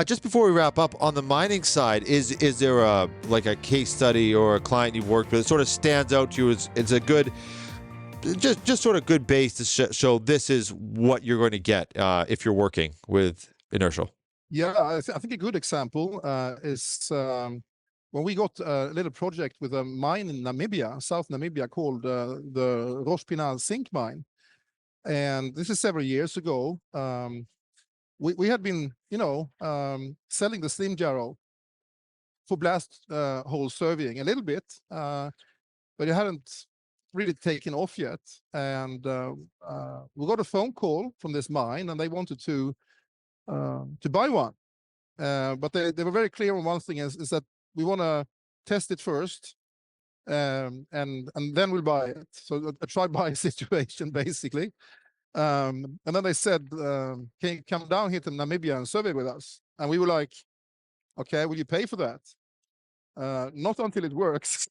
Just before we wrap up, on the mining side, is there a case study or a client you've worked with that sort of stands out to you as it's a good, just sort of good base to show this is what you're going to get if you're working with Inertial? Yeah, I think a good example is when we got a little project with a mine in Namibia, South Namibia, called the Rosh Pinah Zinc Mine. And this is several years ago. We had been, selling the slim gyro for blast hole surveying a little bit, but it hadn't really taken off yet. And we got a phone call from this mine, and they wanted to buy one. But they were very clear on one thing is that we want to test it first, and then we'll buy it. So a try-buy situation, basically. And then they said, can you come down here to Namibia and survey with us? And we were like, okay, will you pay for that? Not until it works.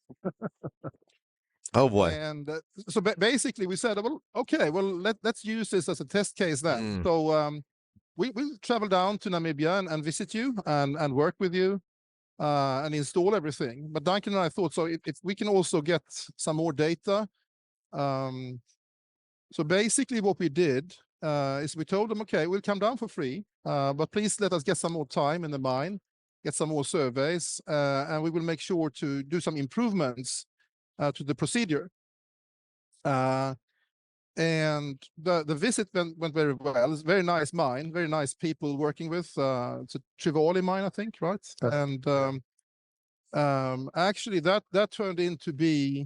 Oh boy. And so basically we said, well, okay, well, let's use this as a test case then. So we'll travel down to Namibia and visit you and work with you and install everything. But Duncan and I thought, so if we can also get some more data. So basically what we did is we told them, okay, we'll come down for free, but please let us get some more time in the mine, get some more surveys, and we will make sure to do some improvements to the procedure. And the visit went very well. It's a very nice mine, very nice people working with. It's a Trivoli mine, I think, right? And actually that turned into be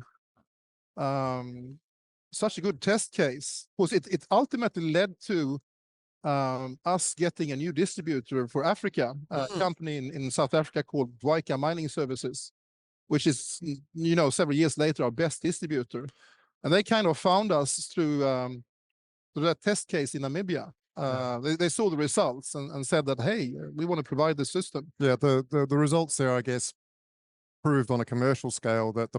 such a good test case, because it ultimately led to us getting a new distributor for Africa, a company in South Africa called Dwika Mining Services, which is, several years later, our best distributor. And they kind of found us through that test case in Namibia. They saw the results and said that, hey, we want to provide the system. Yeah, the results there, I guess, proved on a commercial scale that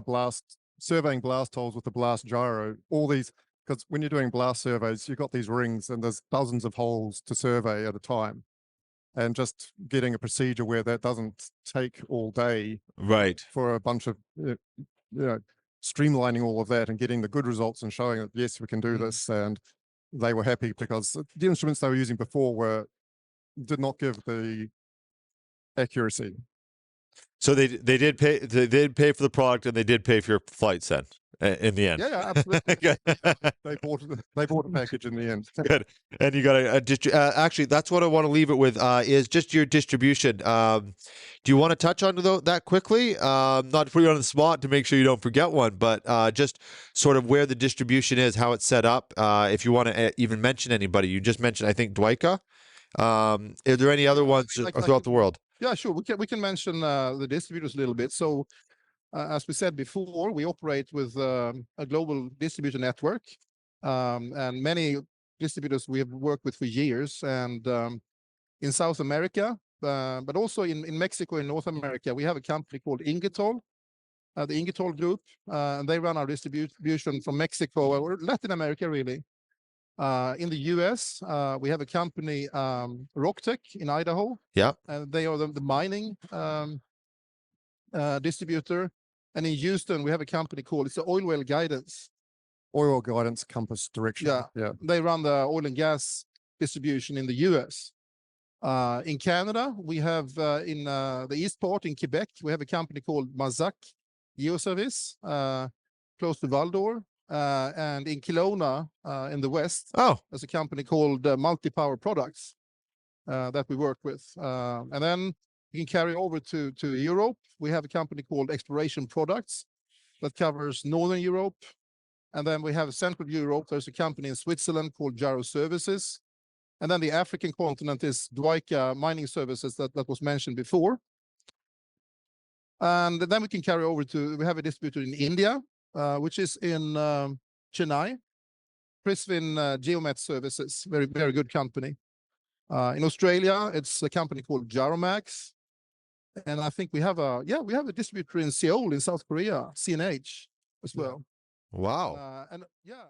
surveying blast holes with the blast gyro, all these, because when you're doing blast surveys, you've got these rings and there's dozens of holes to survey at a time. And just getting a procedure where that doesn't take all day, right, for a bunch of, streamlining all of that and getting the good results and showing that, yes, we can do this. And they were happy because the instruments they were using before did not give the accuracy. So they did pay for the product, and they did pay for your flights then in the end. Yeah, absolutely. They bought a package in the end. Good. And you got actually, that's what I want to leave it with, is just your distribution. Do you want to touch on that quickly? Not to put you on the spot to make sure you don't forget one, but just sort of where the distribution is, how it's set up. If you want to even mention anybody, you just mentioned, I think, Dwika. Are there any other ones throughout the world? Yeah, sure. We can mention the distributors a little bit. So, as we said before, we operate with a global distributor network, and many distributors we have worked with for years. And in South America, but also in Mexico and North America, we have a company called Ingersoll, the Ingersoll Group, and they run our distribution from Mexico or Latin America, really. In the US, we have a company, Rocktech in Idaho. Yeah. And they are the mining distributor. And in Houston, we have a company called, it's the Oil Well Guidance. Oil Guidance Compass Direction. Yeah. They run the oil and gas distribution in the US. In Canada, we have in the east part in Quebec, we have a company called Mazac Geoservice, close to Val-d'Or. And in Kelowna, in the west, there's a company called Multi-Power Products that we work with. And then you can carry over to Europe. We have a company called Exploration Products that covers Northern Europe. And then we have Central Europe. There's a company in Switzerland called Gyro Services. And then the African continent is Dwika Mining Services that was mentioned before. And then we can carry over we have a distributor in India, which is in Chennai, Prisvin Geomet Services, very, very good company. In Australia, it's a company called Gyromax. And I think we have a distributor in Seoul in South Korea, CNH as well. Wow. And yeah.